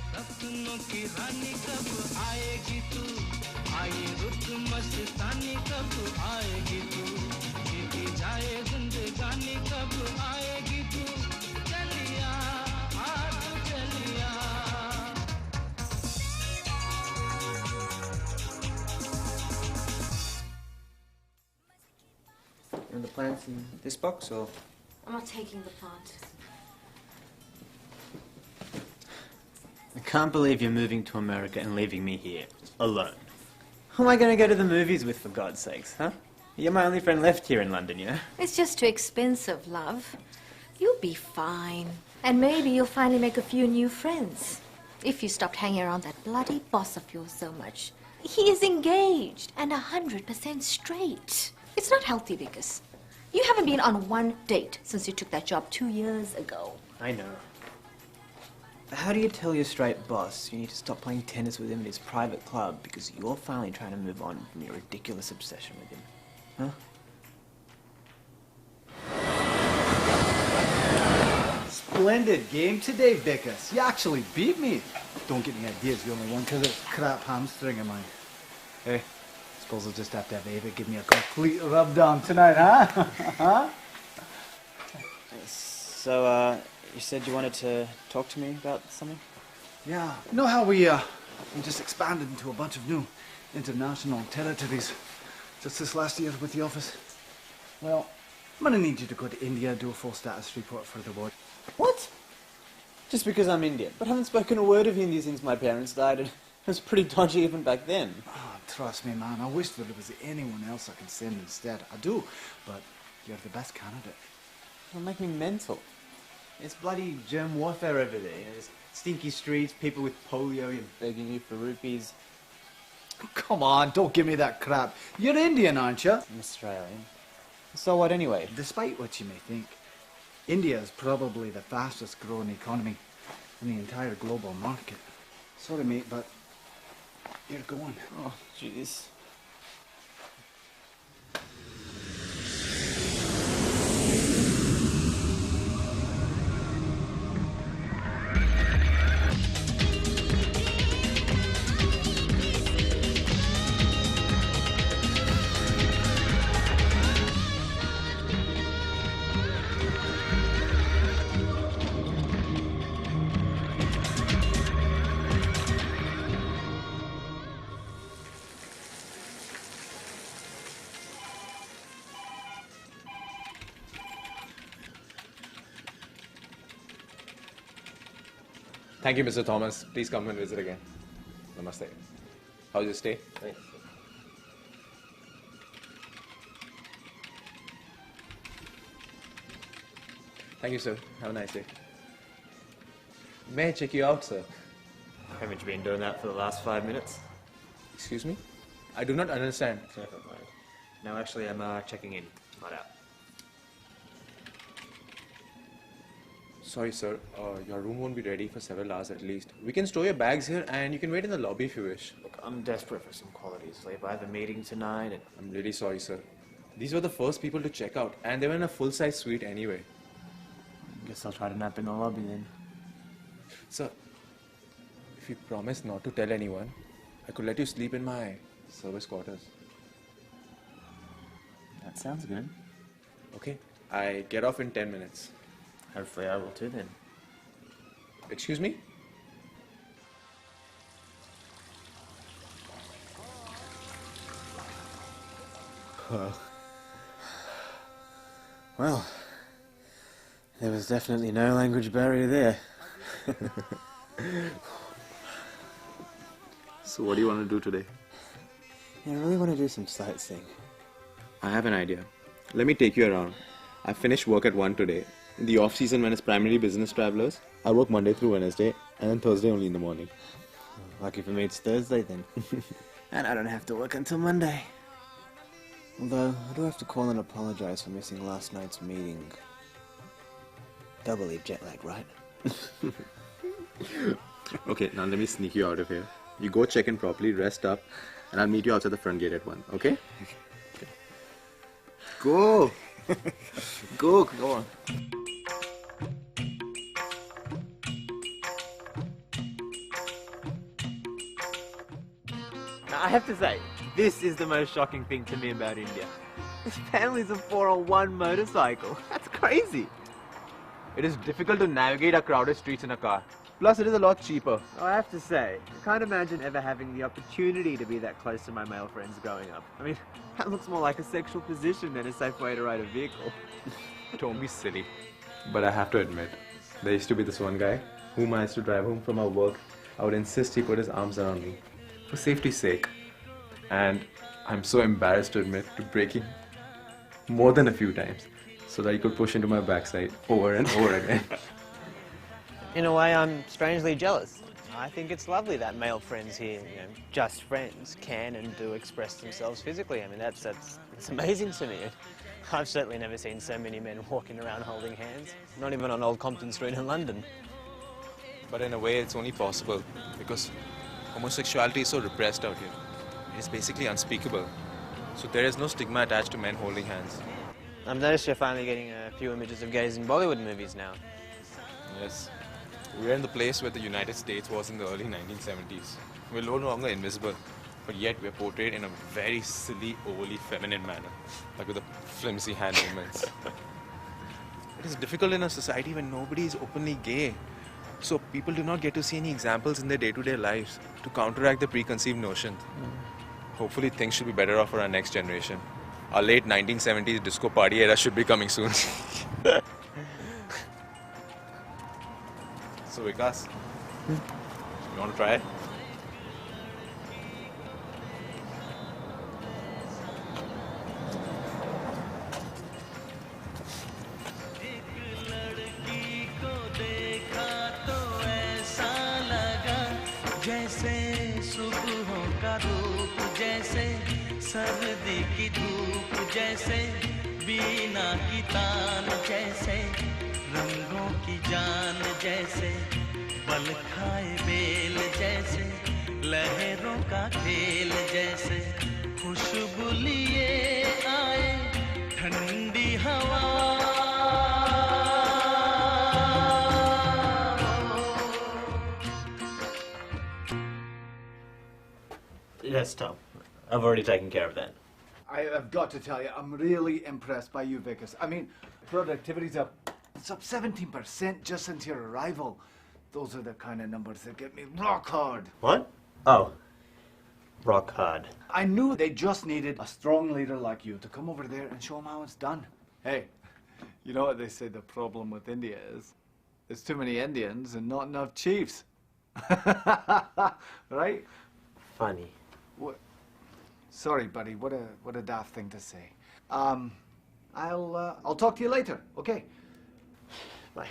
सपनों की रानी कब आएगी तू, आई रुत मस्तानी कब आएगी तू, बीती जाए जिंदगानी कब आएगी तू, चलिया आ तू चलिया। And the plants in this box, or? I'm not taking the plant. I can't believe you're moving to America and leaving me here, alone. Who am I going to go to the movies with, for God's sakes, huh? You're my only friend left here in London, you know? It's just too expensive, love. You'll be fine. And maybe you'll finally make a few new friends. If you stopped hanging around that bloody boss of yours so much. He is engaged and 100% straight. It's not healthy, Vickers. You haven't been on one date since you took that job 2 years ago. I know. How do you tell your straight boss you need to stop playing tennis with him in his private club because you're finally trying to move on from your ridiculous obsession with him? Huh? Splendid game today, Vickers. You actually beat me. Don't get any ideas, you're only one because of crap hamstring of mine. Hey, suppose I'll just have to have Ava give me a complete rub down tonight, huh? Huh? So, you said you wanted to talk to me about something? Yeah. You know how we just expanded into a bunch of new international territories just this last year with the office? Well, I'm gonna need you to go to India, do a full status report for the board. What? Just because I'm Indian. But I haven't spoken a word of Hindi since my parents died, and it was pretty dodgy even back then. Oh, trust me, man. I wish that there was anyone else I could send instead. I do, but you're the best candidate. It'll make me mental. It's bloody germ warfare over there. You know, there's stinky streets, people with polio begging you for rupees. Come on, don't give me that crap. You're Indian, aren't you? I'm Australian. So what anyway? Despite what you may think, India is probably the fastest growing economy in the entire global market. Sorry, mate, but you're going. Oh, jeez. Thank you, Mr. Thomas. Please come and visit again. Namaste. How's your stay? Thanks. Thank you, sir. Have a nice day. May I check you out, sir? Haven't you been doing that for the last 5 minutes? Excuse me? I do not understand. No, actually, I'm checking in, not out. Sorry, sir. Your room won't be ready for several hours at least. We can store your bags here and you can wait in the lobby if you wish. Look, I'm desperate for some quality sleep. I have a meeting tonight and... I'm really sorry, sir. These were the first people to check out and they were in a full-size suite anyway. Guess I'll try to nap in the lobby then. Sir, if you promise not to tell anyone, I could let you sleep in my service quarters. That sounds good. Okay, I get off in 10 minutes. Hopefully I will too then. Excuse me? Well, there was definitely no language barrier there. So what do you want to do today? Yeah, I really want to do some sightseeing. I have an idea. Let me take you around. I finished work at 1 today. In the off-season when it's primarily business travelers, I work Monday through Wednesday and then Thursday only in the morning. Lucky for me it's Thursday then. And I don't have to work until Monday. Although, I do have to call and apologize for missing last night's meeting. Doubly jet lag, right? Okay, now let me sneak you out of here. You go check in properly, rest up, and I'll meet you outside the front gate at 1, okay? Go! Go on. I have to say, this is the most shocking thing to me about India. This family's of 4 on one motorcycle. That's crazy. It is difficult to navigate our crowded streets in a car. Plus, it is a lot cheaper. Oh, I have to say, I can't imagine ever having the opportunity to be that close to my male friends growing up. I mean, that looks more like a sexual position than a safe way to ride a vehicle. Don't be silly. But I have to admit, there used to be this one guy whom I used to drive home from our work. I would insist he put his arms around me for safety's sake. And I'm so embarrassed to admit to breaking more than a few times so that he could push into my backside over and over again. In a way, I'm strangely jealous. I think it's lovely that male friends here, just friends, can and do express themselves physically. I mean, it's amazing to me. I've certainly never seen so many men walking around holding hands, not even on Old Compton Street in London. But in a way, it's only possible because homosexuality is so repressed out here. It is basically unspeakable. So there is no stigma attached to men holding hands. I've noticed you're finally getting a few images of gays in Bollywood movies now. Yes. We're in the place where the United States was in the early 1970s. We're no longer invisible, but yet we're portrayed in a very silly, overly feminine manner, like with the flimsy hand movements. It is difficult in a society when nobody is openly gay. So people do not get to see any examples in their day-to-day lives to counteract the preconceived notion. Hopefully things should be better off for our next generation. Our late 1970s disco party era should be coming soon. So Vikas, you want to try it? जैसे सुबहों का रूप जैसे सर्दी की धूप जैसे बीना की तान जैसे रंगों की जान जैसे बल खाए बेल जैसे लहरों का खेल जैसे खुशबू लिए आए ठंडी हवा Yes, Tom. I've already taken care of that. I have got to tell you, I'm really impressed by you, Vickers. I mean, productivity's up. It's up 17% just since your arrival. Those are the kind of numbers that get me rock hard. What? Oh. Rock hard. I knew they just needed a strong leader like you to come over there and show them how it's done. Hey, you know what they say the problem with India is? There's too many Indians and not enough chiefs. Right? Funny. What? Sorry, buddy. What a daft thing to say. I'll talk to you later. Okay. Bye.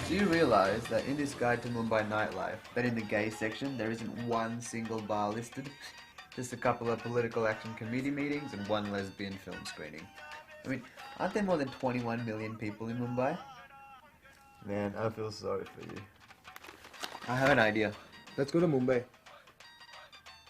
Do you realize that in this guide to Mumbai nightlife, that in the gay section there isn't one single bar listed? Just a couple of political action committee meetings and one lesbian film screening. I mean, aren't there more than 21 million people in Mumbai? Man, I feel sorry for you. I have an idea. Let's go to Mumbai.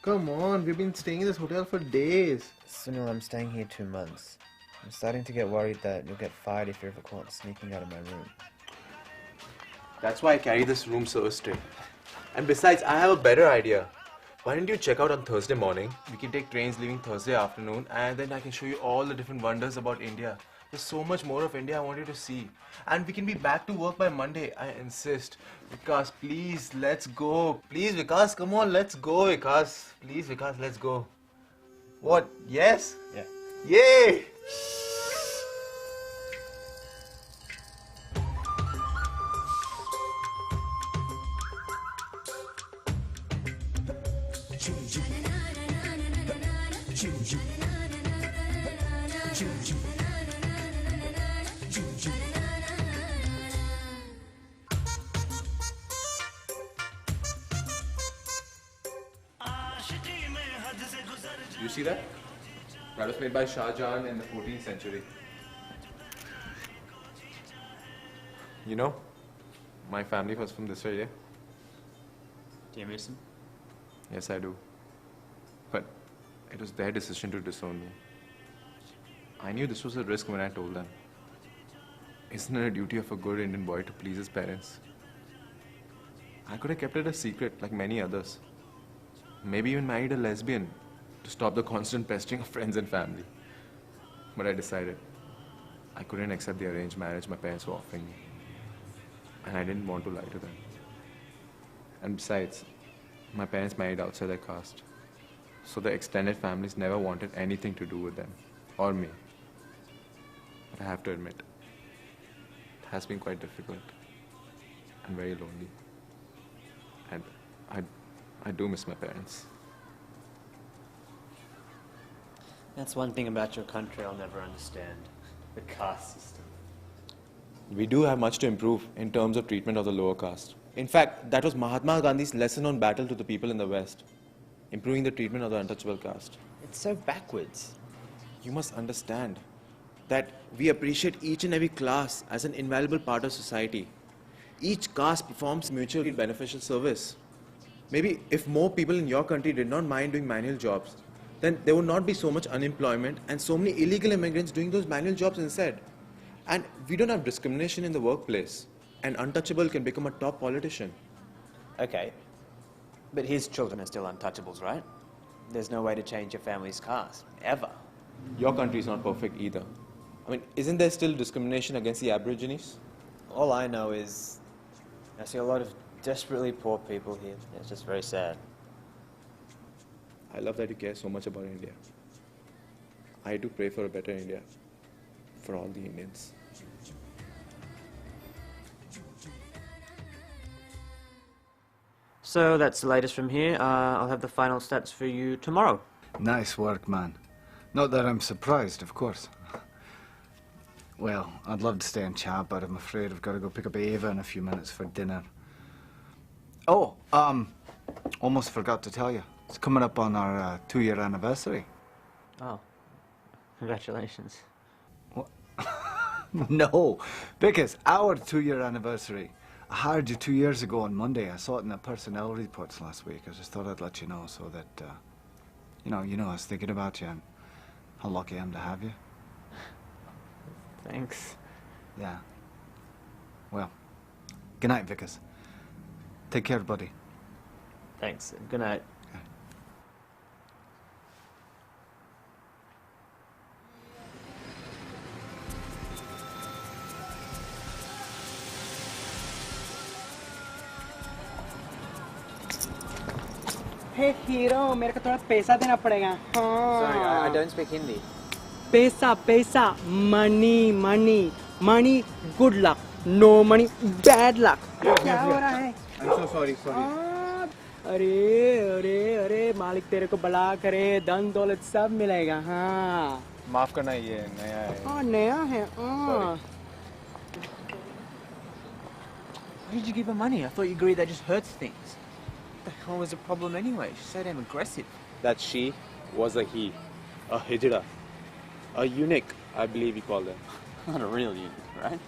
Come on, we've been staying in this hotel for days. Sunil, I'm staying here 2 months. I'm starting to get worried that you'll get fired if you're ever caught sneaking out of my room. That's why I carry this room service tray. And besides, I have a better idea. Why don't you check out on Thursday morning? We can take trains leaving Thursday afternoon and then I can show you all the different wonders about India. There's so much more of India I want you to see. And we can be back to work by Monday, I insist. Vikas, please, let's go. Please, Vikas, come on, let's go, Vikas. Please, Vikas, let's go. What? Yes? Yeah. Yay! You see that? That was made by Shah Jahan in the 14th century. You know, my family was from this area. Do you miss him? Yes, I do. But it was their decision to disown me. I knew this was a risk when I told them. Isn't it a duty of a good Indian boy to please his parents? I could have kept it a secret like many others. Maybe even married a lesbian to stop the constant pestering of friends and family. But I decided I couldn't accept the arranged marriage my parents were offering me. And I didn't want to lie to them. And besides, my parents married outside their caste. So the extended families never wanted anything to do with them or me. But I have to admit, it has been quite difficult and very lonely. And I do miss my parents. That's one thing about your country I'll never understand. The caste system. We do have much to improve in terms of treatment of the lower caste. In fact, that was Mahatma Gandhi's lesson on battle to the people in the West. Improving the treatment of the untouchable caste. It's so backwards. You must understand that we appreciate each and every class as an invaluable part of society. Each caste performs mutually beneficial service. Maybe if more people in your country did not mind doing manual jobs, then there would not be so much unemployment and so many illegal immigrants doing those manual jobs instead. And we don't have discrimination in the workplace. An untouchable can become a top politician. Okay, but his children are still untouchables, right? There's no way to change your family's caste, ever. Your country is not perfect either. I mean, isn't there still discrimination against the Aborigines? All I know is I see a lot of desperately poor people here. It's just very sad. I love that you care so much about India. I do pray for a better India for all the Indians. So that's the latest from here. I'll have the final stats for you tomorrow. Nice work, man. Not that I'm surprised, of course. Well, I'd love to stay and chat, but I'm afraid I've got to go pick up Ava in a few minutes for dinner. Oh, almost forgot to tell you. It's coming up on our 2-year anniversary. Oh, congratulations. What? No, because our 2-year anniversary. I hired you 2 years ago on Monday. I saw it in the personnel reports last week. I just thought I'd let you know so that, you know, I was thinking about you and how lucky I am to have you. Thanks. Yeah. Well, good night, Vickers. Take care, buddy. Thanks. Good night. Okay. Hey hero मेरे को थोड़ा पैसा देना पड़ेगा हाँ Sorry, I don't speak Hindi. पैसा पैसा money money money good luck no money bad luck क्या हो रहा है I'm so sorry. हाँ, अरे अरे अरे मालिक तेरे को भला करे धन दौलत सब मिलेगा हाँ माफ करना ये नया है. हाँ नया है हाँ Why did you give her money? I thought you agreed that just hurts things. What the hell was the problem anyway? She's so damn aggressive. That she was a he, a hijra, a eunuch, I believe you call them. Not a real eunuch, right?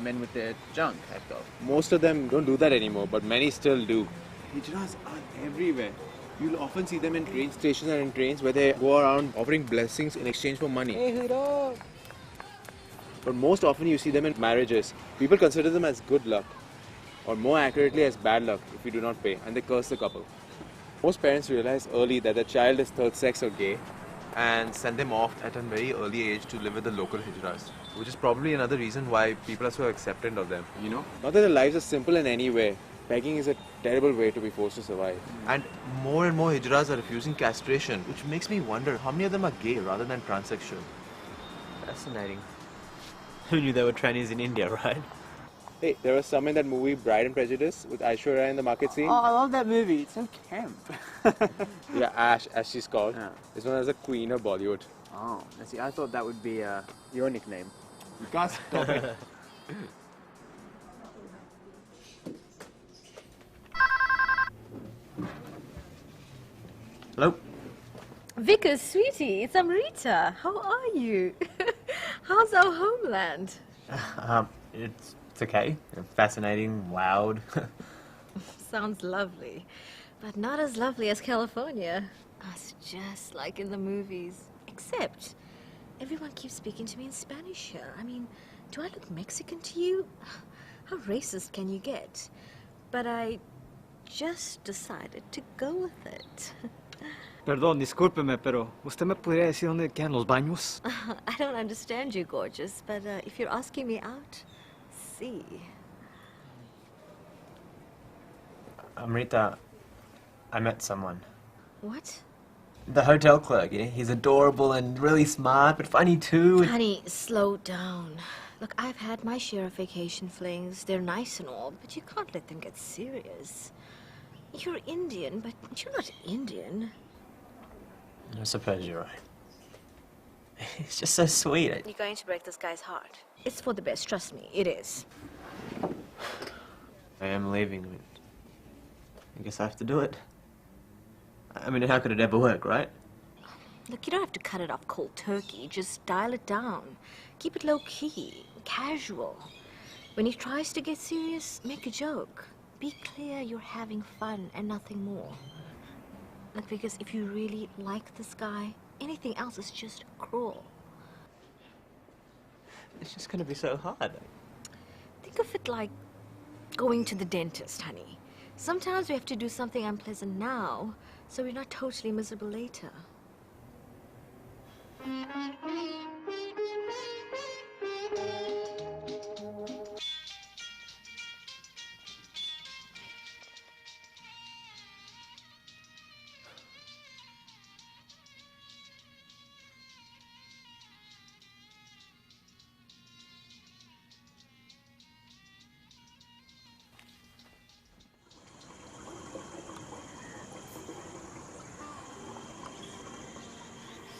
Men with their junk have got. Most of them don't do that anymore, but many still do. Hijras are everywhere. You'll often see them in train stations and in trains where they go around offering blessings in exchange for money. Hey hero But most often you see them in marriages. People consider them as good luck, or more accurately as bad luck if you do not pay, and they curse the couple. Most parents realize early that their child is third sex or gay and send them off at a very early age to live with the local hijras, which is probably another reason why people are so acceptant of them, you know? Not that their lives are simple in any way. Begging is a terrible way to be forced to survive. And more hijras are refusing castration, which makes me wonder how many of them are gay rather than transsexual. Fascinating. Who knew there were trannies in India, right? Hey, there was some in that movie Pride and Prejudice with Aishwarya Rai in the market scene. Oh, I love that movie. It's so camp. Yeah, Ash, as she's called. Yeah. This one is a queen of Bollywood. Oh, I see. I thought that would be your nickname. You can't stop it. Hello? Vickers, sweetie, it's Amrita. How are you? How's our homeland? It's okay. Fascinating, loud. Sounds lovely, but not as lovely as California. Us just like in the movies. Except Everyone keeps speaking to me in Spanish here. I mean, do I look Mexican to you? How racist can you get? But I just decided to go with it. Perdón, discúlpeme, pero ¿usted me podría decir dónde quedan los baños? I don't understand you, gorgeous, but if you're asking me out, see. Amrita, I met someone. What? The hotel clerk, yeah? He's adorable and really smart, but funny too. Honey, slow down. Look, I've had my share of vacation flings. They're nice and all, but you can't let them get serious. You're Indian, but you're not Indian. I suppose you're right. He's just so sweet. You're going to break this guy's heart. It's for the best, trust me, it is. I am leaving. I guess I have to do it. I mean, how could it ever work, right? Look, you don't have to cut it off cold turkey. Just dial it down. Keep it low-key, casual. When he tries to get serious, make a joke. Be clear you're having fun and nothing more. Look, because if you really like this guy, anything else is just cruel. It's just gonna be so hard. Think of it like going to the dentist, honey. Sometimes we have to do something unpleasant now, so we're not totally miserable later.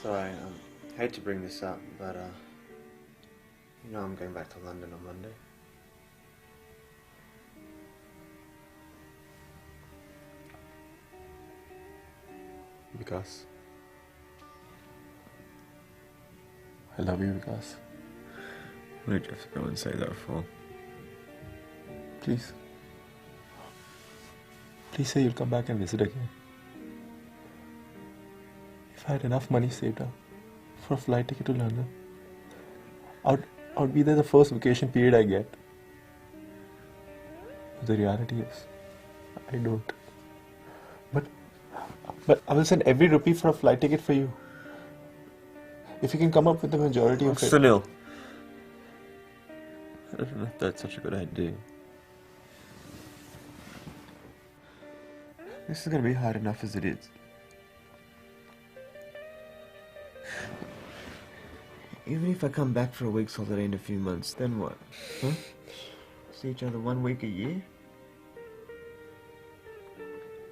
Sorry, hate to bring this up, but, you know I'm going back to London on Monday. Vikas. I love you, Vikas. Why did you have to go and say that for? Please. Please say you'll come back and visit again. If I had enough money saved up for a flight ticket to London, I'd be there the first vacation period I get. But the reality is, I don't. But I will send every rupee for a flight ticket for you. If you can come up with the majority of it. Sunil. I don't know if that's such a good idea. This is gonna be hard enough as it is. Even if I come back for a week's holiday in a few months, then what? Huh? See each other 1 week a year?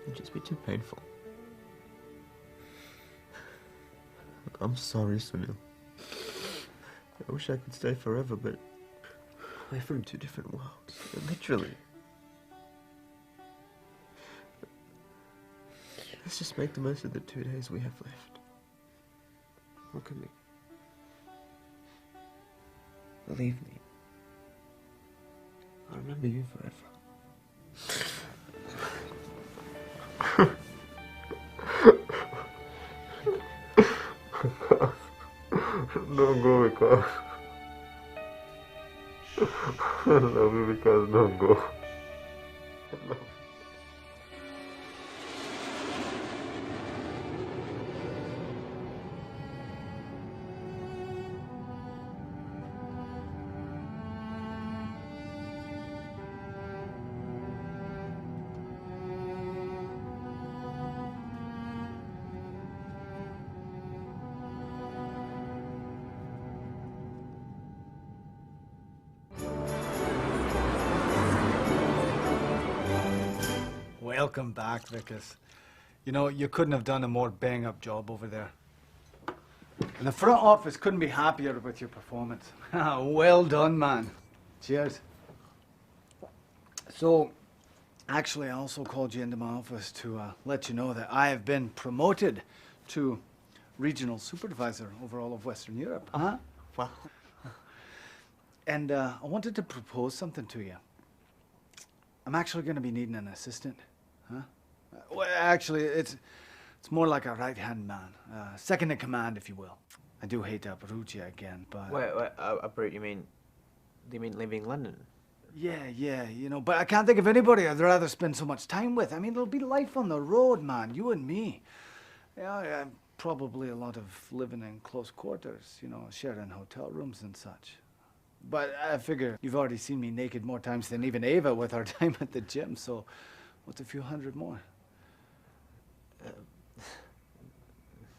It'd just be too painful. I'm sorry, Sunil. I wish I could stay forever, but we're from two different worlds. Literally. Let's just make the most of the 2 days we have left. Look at me. Believe me. I'll remember you forever. Don't go, Vikas. I love you, Vikas. Don't go. I love you. Welcome back, Vikas. You know, you couldn't have done a more bang-up job over there. And the front office couldn't be happier with your performance. Well done, man. Cheers. So, actually, I also called you into my office to let you know that I have been promoted to regional supervisor over all of Western Europe. Wow. And I wanted to propose something to you. I'm actually going to be needing an assistant. Well, actually, it's more like a right-hand man. Second in command, if you will. I do hate to uproot you again, but... Wait, uproot, you mean leaving London? Yeah, you know, but I can't think of anybody I'd rather spend so much time with. I mean, it'll be life on the road, man, you and me. Yeah, probably a lot of living in close quarters, you know, sharing hotel rooms and such. But I figure you've already seen me naked more times than even Ava with our time at the gym, so what's a few hundred more?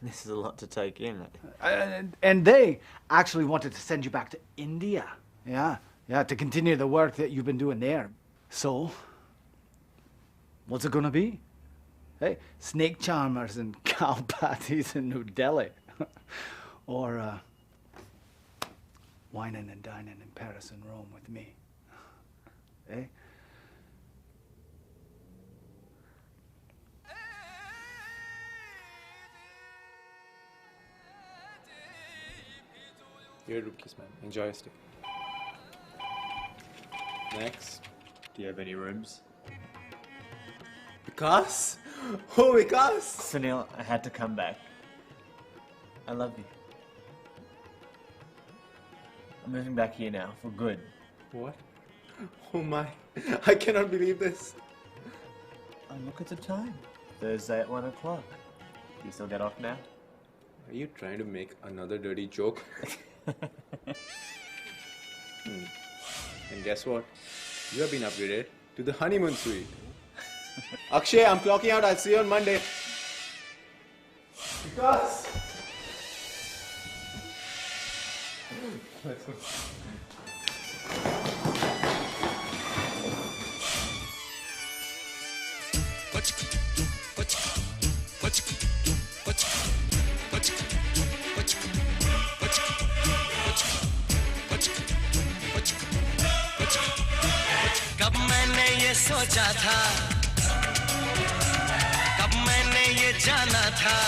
This is a lot to take in. And they actually wanted to send you back to India. Yeah, to continue the work that you've been doing there. So, what's it gonna be? Hey, snake charmers and cow patties in New Delhi. Or wining and dining in Paris and Rome with me. Eh? Here, Rupkis, man. Enjoy your stay. Next. Do you have any rooms? Vikas? Oh, Vikas! Sunil, I had to come back. I love you. I'm moving back here now, for good. What? Oh my. I cannot believe this. Oh, look at the time. Thursday at 1 o'clock. You still get off now? Are you trying to make another dirty joke? And guess what? You have been upgraded to the honeymoon suite. Akshay, I'm clocking out. I'll see you on Monday. Vikas! कब मैंने ये सोचा था, कब मैंने ये जाना था,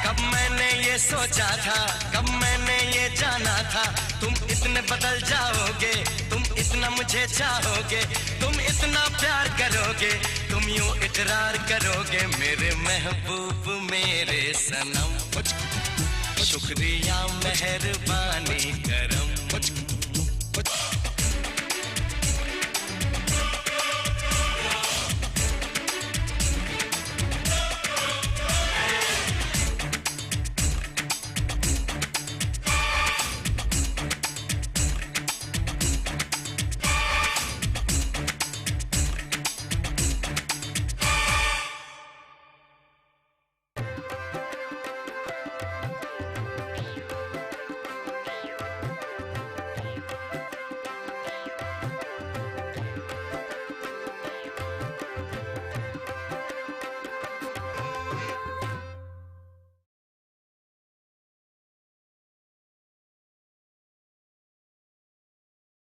कब मैंने ये सोचा था, कब मैंने ये जाना था, तुम इतने बदल जाओगे, तुम इतना मुझे चाहोगे, तुम इतना प्यार करोगे, तुम यूं इकरार करोगे मेरे महबूब मेरे सनम, शुक्रिया मेहरबानी करम।